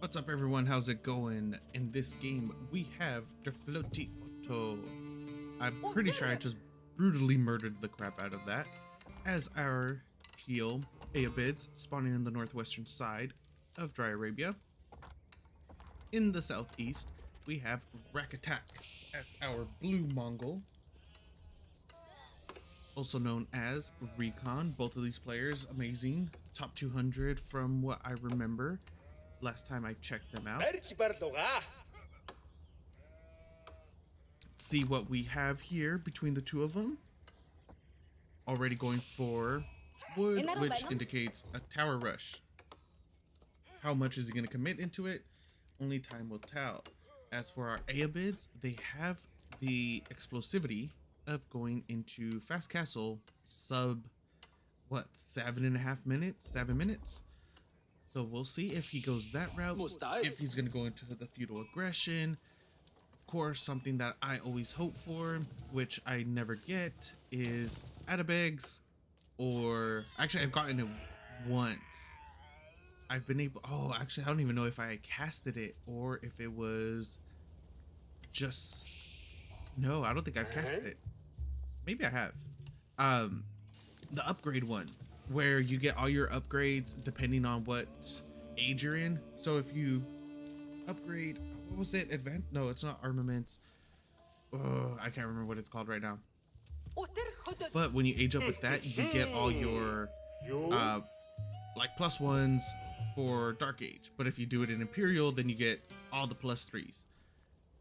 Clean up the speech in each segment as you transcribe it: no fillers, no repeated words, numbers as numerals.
What's up, everyone? How's it going? In this game, we have Defloti Otto. I'm pretty sure I just brutally murdered the crap out of that. As our teal Aeobids spawning in the northwestern side of Dry Arabia. In the southeast, we have Rakatak as our blue Mongol, also known as Recon. Both of these players, amazing. Top 200 from what I remember last time I checked them out. Let's see what we have here between the two of them. Already going for wood, which indicates a tower rush. How much is he going to commit into it? Only time will tell. As for our Aeobids, they have the explosivity of going into Fast Castle sub, what, 7.5 minutes? 7 minutes? So we'll see if he goes that route, if he's going to go into the feudal aggression. Of course, something that I always hope for, which I never get, is Atabegs, or actually I've gotten it once. I've been able, actually I don't even know if I casted it or if it was just, no, I don't think I've casted it. Maybe I have. The upgrade one, where you get all your upgrades depending on what age you're in. So if you upgrade, what was it? No, it's not armaments. Oh, I can't remember what it's called right now. But when you age up with that, you get all your like +1s for Dark Age. But if you do it in Imperial, then you get all the +3s.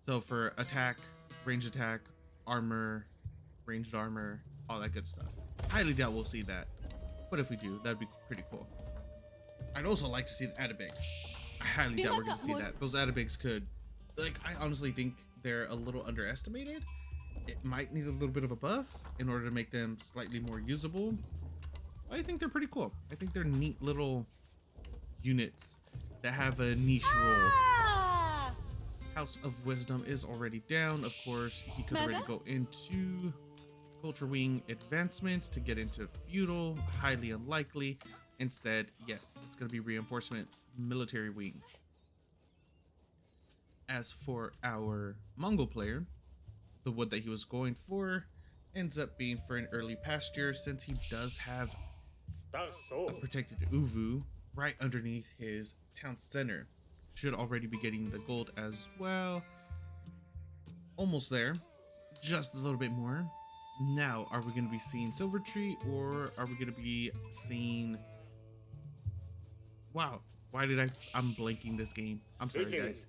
So for attack, range attack, armor, ranged armor, all that good stuff. Highly doubt we'll see that. But if we do, that'd be pretty cool. I'd also like to see the Atabegs. I highly doubt we're going to see that. Those Atabegs could, like, I honestly think they're a little underestimated. It might need a little bit of a buff in order to make them slightly more usable. I think they're pretty cool. I think they're neat little units that have a niche role. House of Wisdom is already down. Of course, he could already go into Culture Wing advancements to get into feudal. Highly unlikely. Instead, yes, it's going to be reinforcements, military wing. As for our Mongol player, the wood that he was going for ends up being for an early pasture, since he does have a protected Uvu right underneath his town center. Should already be getting the gold as well. Almost there. Just a little bit more. Now, are we going to be seeing Silver Tree, or are we going to be seeing... Wow, why did I'm blanking this game. I'm sorry, guys.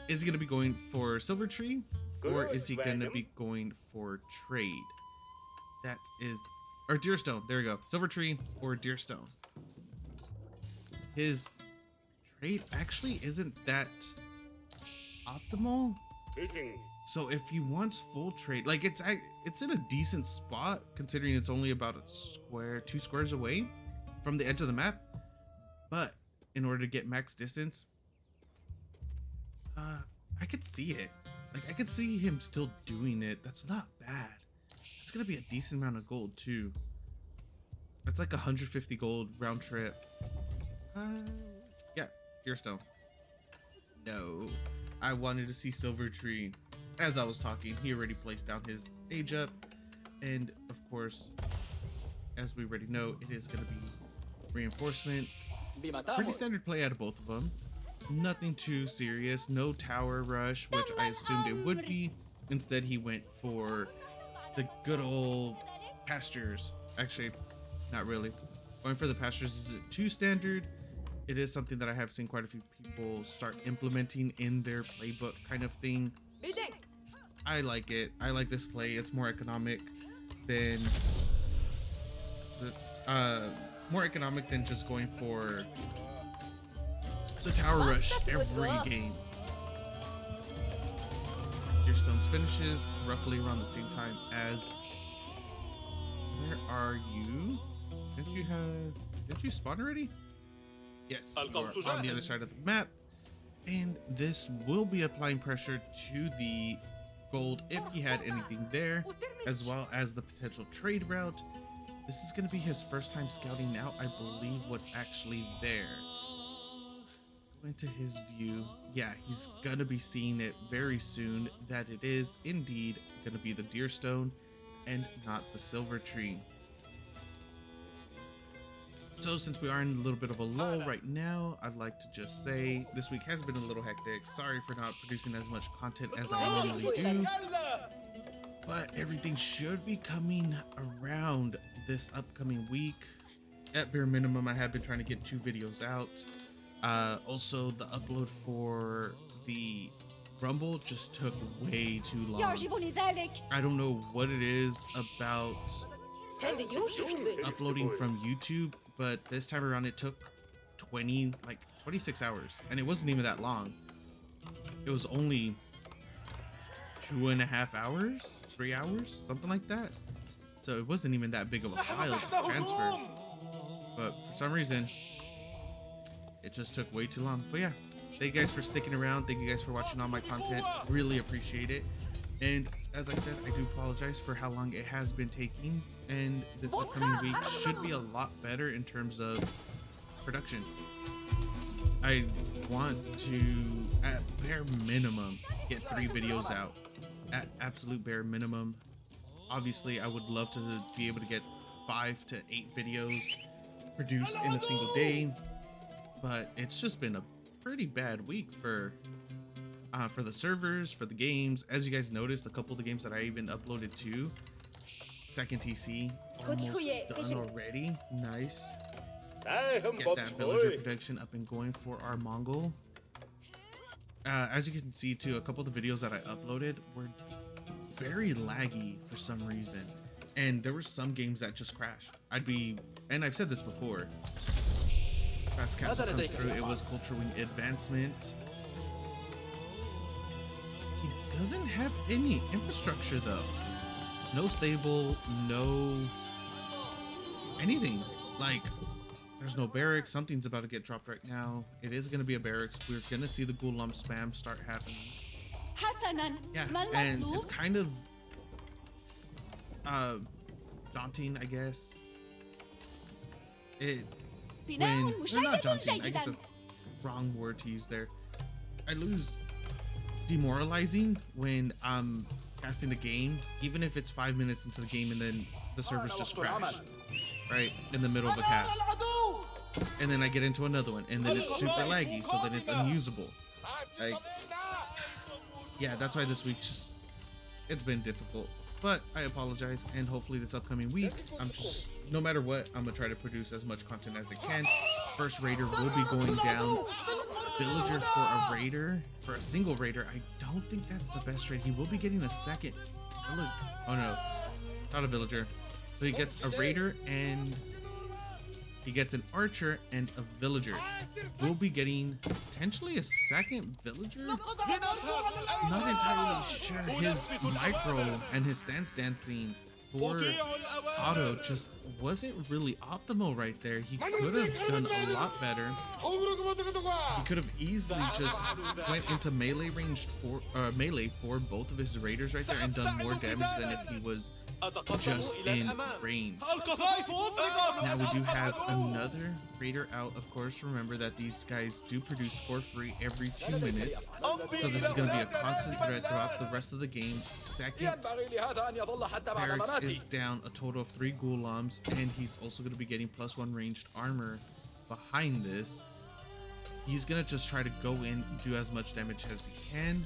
Is he going to be going for Silver Tree, or is he going to be going for trade? That is, or Deerstone. There we go. Silver Tree or Deerstone. His trade actually isn't that optimal. So if he wants full trade, like it's in a decent spot considering it's only about a square, 2 squares away from the edge of the map. But in order to get max distance, I could see it. Like I could see him still doing it. That's not bad. It's gonna be a decent amount of gold too. That's like 150 gold round trip. Yeah, Deerstone. No, I wanted to see Silver Tree. As I was talking, he already placed down his age up, and of course, as we already know, it is going to be reinforcements. Pretty standard play out of both of them. Nothing too serious. No tower rush, which I assumed it would be. Instead, he went for the good old pastures. Actually, not really. Going for the pastures isn't too standard. It is something that I have seen quite a few people start implementing in their playbook kind of thing. I like it. I like this play. It's more economic than just going for the tower rush every game. Deerstone's finishes roughly around the same time as. Where are you? Didn't you spawn already? Yes, you are on the other side of the map, and this will be applying pressure to the gold if he had anything there, as well as the potential trade route. this is going to be his first time scouting out, I believe, what's actually there. Go into his view. Yeah, he's going to be seeing it very soon, that it is indeed going to be the Deerstone and not the Silver Tree. So since we are in a little bit of a lull right now, I'd like to just say this week has been a little hectic. Sorry for not producing as much content as I normally do, but everything should be coming around this upcoming week. At bare minimum, I have been trying to get 2 videos out. Also, the upload for the Rumble just took way too long. I don't know what it is about uploading from YouTube, but this time around it took 26 hours, and it wasn't even that long. It was only 2.5 hours, 3 hours, something like that. So it wasn't even that big of a file to transfer, but for some reason it just took way too long. But yeah, thank you guys for sticking around. Thank you guys for watching all my content. Really appreciate it. And as I said, I do apologize for how long it has been taking, and this upcoming week should be a lot better in terms of production. I want to, at bare minimum, get 3 videos out. At absolute bare minimum. Obviously, I would love to be able to get 5 to 8 videos produced in a single day, but it's just been a pretty bad week for the servers, for the games. As you guys noticed, a couple of the games that I even uploaded to Second TC almost done already. Nice. Get that villager production up and going for our Mongol. As you can see too, a couple of the videos that I uploaded were very laggy for some reason, and there were some games that just crashed. And I've said this before, Fast Castle comes through. It was Culture Wing Advancement. He doesn't have any infrastructure though. No stable, no anything. Like, there's no barracks. Something's about to get dropped right now. It is going to be a barracks. We're going to see the Ghulam spam start happening. Yeah, and it's kind of daunting, I guess. Not daunting, I guess that's the wrong word to use there. I lose demoralizing when I'm casting the game, even if it's 5 minutes into the game and then the servers just crash right in the middle of a cast, and then I get into another one and then it's super laggy, so then it's unusable. Like, yeah, that's why this week it's been difficult, but I apologize, and hopefully this upcoming week, no matter what, I'm gonna try to produce as much content as I can. First raider will be going down. Villager for a raider, for a single raider, I don't think that's the best raid. He will be getting a second villager. Oh no, not a villager. So he gets a raider, and he gets an archer and a villager. We'll be getting potentially a second villager. Not entirely sure. His micro and his stance dancing for auto just wasn't really optimal right there. He could have done a lot better. He could have easily just went into melee range for both of his raiders right there and done more damage than if he was just in range. Now we do have another raider out. Of course, remember that these guys do produce for free every 2 minutes, so this is going to be a constant threat throughout the rest of the game. Second barracks is down a total of 3 Ghulams, and he's also going to be getting +1 ranged armor behind this. He's going to just try to go in, do as much damage as he can.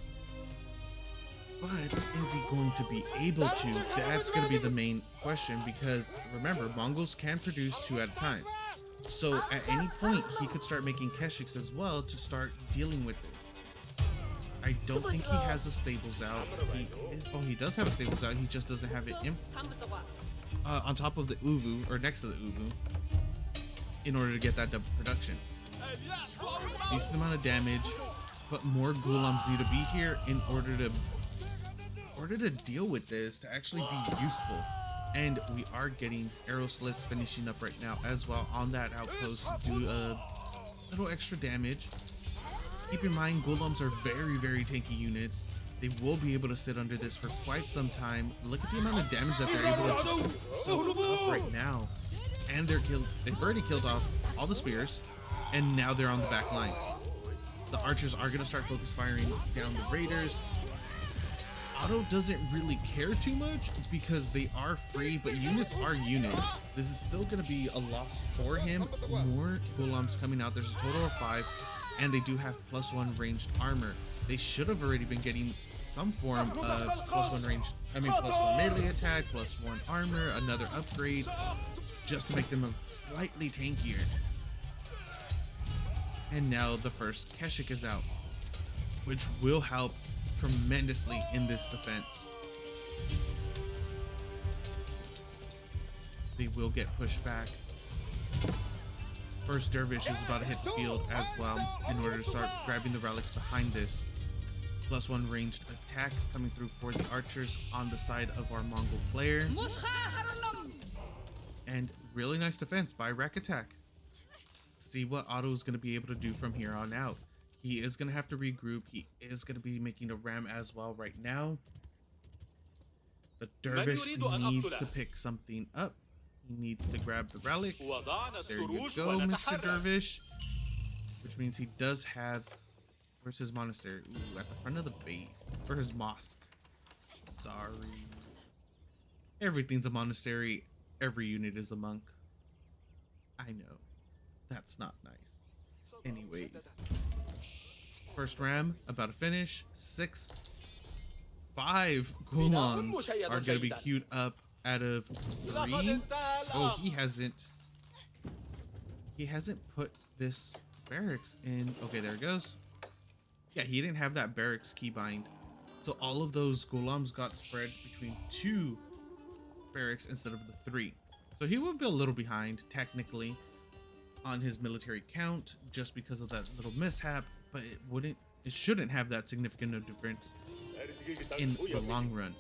But is he going to be able to? That's going to be the main question, because remember, Mongols can produce 2 at a time. So at any point, he could start making Keshiks as well to start dealing with this. I don't think he has the stables out. He does have a stables out. He just doesn't have it on top of the Uvu, or next to the Uvu, in order to get that double production. Decent amount of damage, but more Ghulams need to be here in order to deal with this, to actually be useful. And we are getting arrow slits finishing up right now as well on that outpost to do a little extra damage. Keep in mind, Ghulams are very, very tanky units. They will be able to sit under this for quite some time. Look at the amount of damage that they're able to just soak up right now. And they've already killed off all the spears, and now they're on the back line. The archers are going to start focus firing down the raiders. Otto doesn't really care too much because they are free, but units are units. This is still going to be a loss for him. More Ghulams coming out. There's a total of 5, and they do have +1 ranged armor. They should have already been getting some form of +1 ranged, +1 melee attack, +1 armor, another upgrade, just to make them slightly tankier. And now the first Keshik is out, which will help tremendously in this defense. They will get pushed back. First Dervish is about to hit the field as well in order to start grabbing the relics behind this. +1 ranged attack coming through for the archers on the side of our Mongol player. And really nice defense by Rakatak. See what Otto is going to be able to do from here on out. He is going to have to regroup. He is going to be making a ram as well right now. The Dervish needs to pick something up. He needs to grab the relic. There you go, Mr. Dervish. Which means he does have... Where's his monastery? Ooh, at the front of the base. Or his mosque. Sorry. Everything's a monastery. Every unit is a monk. I know. That's not nice. Anyways. First ram about to finish. 5 Ghulams are going to be queued up out of 3. Oh, he hasn't put this barracks in. Okay, there it goes. Yeah, he didn't have that barracks keybind. So all of those Ghulams got spread between 2 barracks instead of the 3. So he will be a little behind technically on his military count just because of that little mishap, but it shouldn't have that significant of difference in the long run.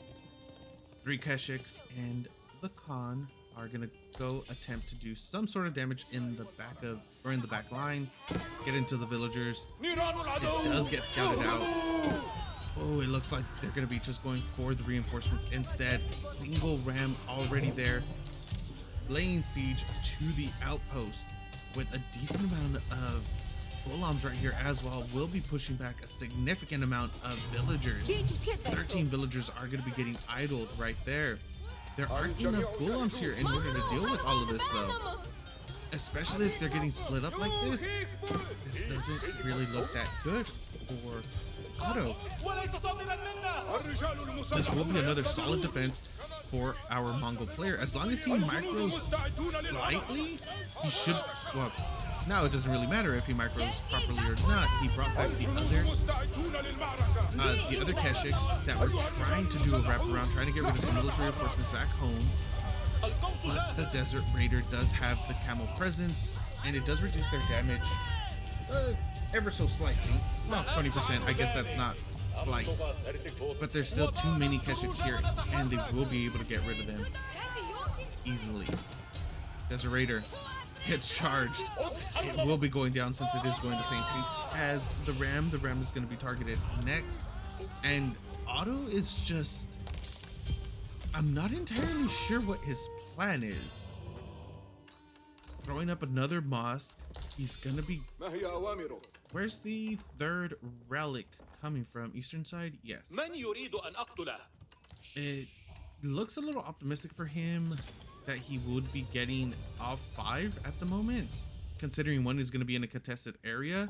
3 Keshiks and the Khan are gonna go attempt to do some sort of damage in the back line, get into the villagers. It does get scouted out. Oh, it looks like they're gonna be just going for the reinforcements instead. Single ram already there, laying siege to the outpost with a decent amount of Ghulams right here as well. Will be pushing back a significant amount of villagers. 13 villagers are going to be getting idled right there. There aren't enough Ghulams here in order to deal with all of this though. Especially if they're getting split up like this. This doesn't really look that good for Otto. This will be another solid defense for our Mongol player. As long as he micros slightly, he should, well, now it doesn't really matter if he micros properly or not. He brought back the other Keshiks that were trying to do a wraparound, trying to get rid of some military reinforcements back home. But the Desert Raider does have the camel presence, and it does reduce their damage ever so slightly. Not 20%, I guess that's not slight. But there's still too many Keshiks here, and they will be able to get rid of them easily. Desert Raider gets charged. It will be going down since it is going the same pace as the Ram. The Ram is going to be targeted next. And Otto is just... I'm not entirely sure what his plan is. Throwing up another mosque. He's going to be... Where's the 3rd relic coming from? Eastern side? Yes. It looks a little optimistic for him that he would be getting all 5 at the moment, considering 1 is going to be in a contested area.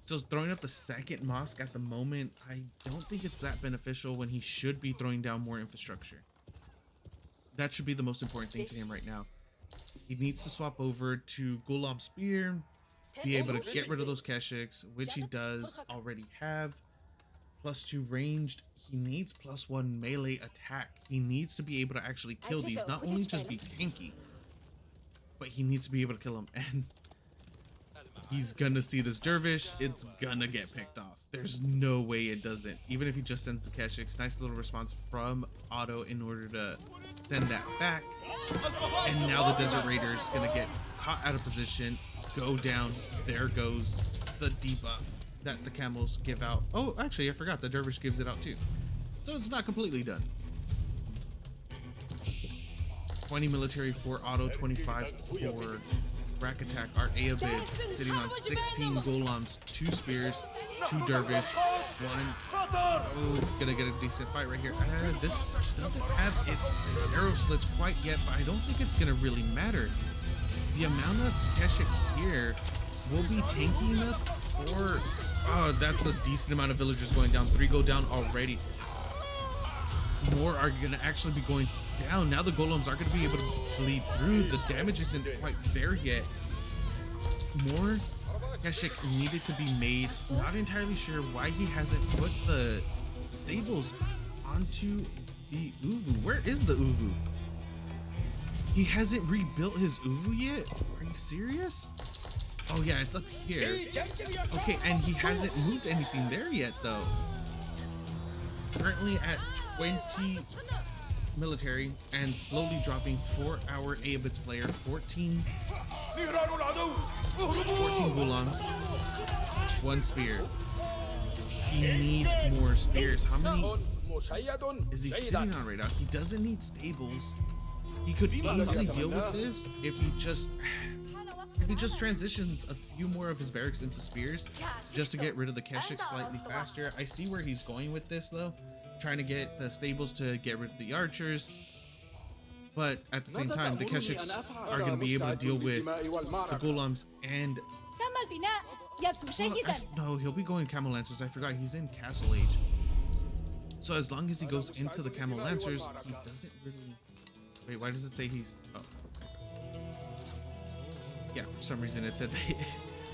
So throwing up the 2nd mosque at the moment, I don't think it's that beneficial when he should be throwing down more infrastructure. That should be the most important thing to him right now. He needs to swap over to Ghulam Spear, be able to get rid of those Keshiks, which he does already have. +2 ranged. He needs +1 melee attack. He needs to be able to actually kill these, not only just be tanky, but he needs to be able to kill them. And he's gonna see this Dervish, it's gonna get picked off. There's no way it doesn't. Even if he just sends the Keshiks. Nice little response from Otto in order to send that back. And now the Desert Raider is gonna get caught out of position, go down. There goes the debuff. that the camels give out. Oh, actually, I forgot. The dervish gives it out too. So it's not completely done. 20 military for auto, 25 for rack attack. Our Aeobids sitting on 16 golems, 2 spears, 2 dervish, 1. Oh, gonna get a decent fight right here. This doesn't have its arrow slits quite yet, but I don't think it's gonna really matter. The amount of Keshik here will be tanky enough for... Oh, that's a decent amount of villagers going down. 3 go down already. More are gonna actually be going down. Now the golems are gonna be able to bleed through. The damage isn't quite there yet. More Keshik needed to be made. Not entirely sure why he hasn't put the stables onto the Uvu. Where is the Uvu? He hasn't rebuilt his Uvu yet? Are you serious? Oh yeah, it's up here. Okay, and he hasn't moved anything there yet though. Currently at 20 military and slowly dropping for our Aeobids player. 14 golems, 1 spear. He needs more spears. How many is he sitting on right now? He doesn't need stables. He could easily deal with this if he just transitions a few more of his barracks into spears just to get rid of the Keshik slightly faster. I see where he's going with this though, trying to get the stables to get rid of the archers, but at the same time the Keshiks are going to be able to deal with the golems and no, he'll be going camel lancers. I forgot he's in castle age, so as long as he goes into the camel lancers, he doesn't really... Wait, why does it say he's... Oh, yeah, for some reason it said that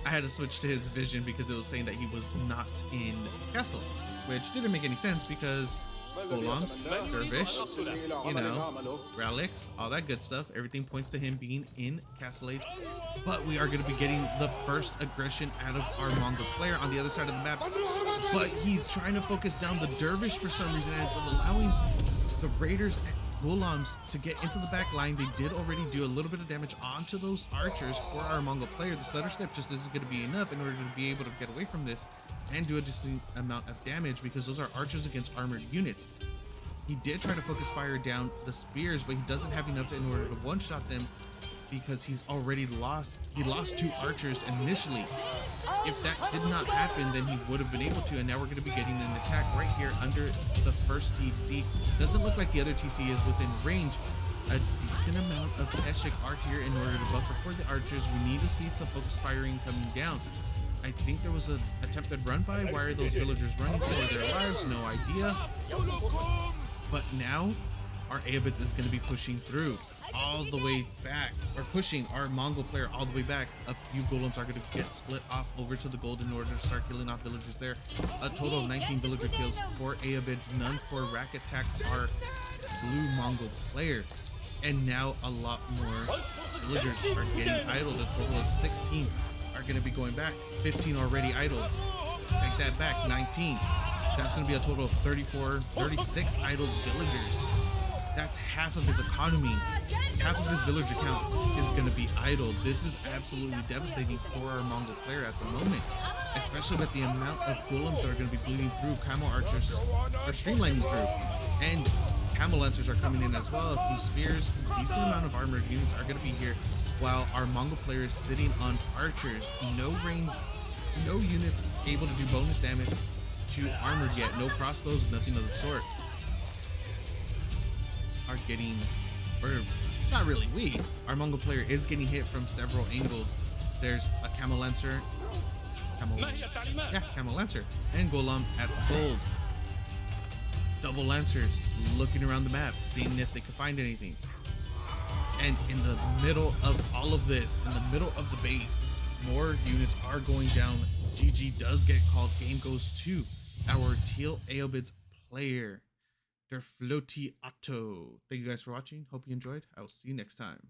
I had to switch to his vision because it was saying that he was not in castle, which didn't make any sense because golems, dervish, you know, relics, all that good stuff, everything points to him being in castle age. But we are going to be getting the first aggression out of our Mongol player on the other side of the map, but he's trying to focus down the dervish for some reason, and it's allowing the raiders and golems to get into the back line. They did already do a little bit of damage onto those archers for our Mongol player. The stutter step just isn't going to be enough in order to be able to get away from this and do a decent amount of damage because those are archers against armored units. He did try to focus fire down the spears, but he doesn't have enough in order to one-shot them because he's already lost. He lost 2 archers initially. If that did not happen, then he would have been able to, and now we're going to be getting an attack right here under the first TC. Doesn't look like the other TC is within range. A decent amount of Keshik are here in order to buffer for the archers. We need to see some focus firing coming down. I think there was an attempted run by. Why are those villagers running for their lives? No idea. But now our Aeobids is going to be pushing through all the way back, or pushing our Mongol player all the way back. A few golems are going to get split off over to the gold in order to start killing off villagers there. A total of 19 villager kills for Aeobids, none for rack attack our blue Mongol player. And now a lot more villagers are getting idled. A total of 16 are going to be going back. 15 already idled. Take that back, 19. That's going to be a total of 36 idled villagers. That's half of his economy. Half of his villager count is going to be idle. This is absolutely devastating for our Mongol player at the moment, especially with the amount of golems that are going to be bleeding through. Camel archers are streamlining through, and camel lancers are coming in as well. A few spears, decent amount of armored units are going to be here, while our Mongol player is sitting on archers. No range, no units able to do bonus damage to armored yet. No crossbows, nothing of the sort. Are getting, or not really, our Mongol player is getting hit from several angles. There's a camel lancer, camel lancer, and golem at gold. Double lancers looking around the map, seeing if they can find anything. And in the middle of all of this, in the middle of the base, more units are going down. GG does get called. Game goes to our Teal Aeobids player, Der Flotti Otto. Thank you guys for watching. Hope you enjoyed. I will see you next time.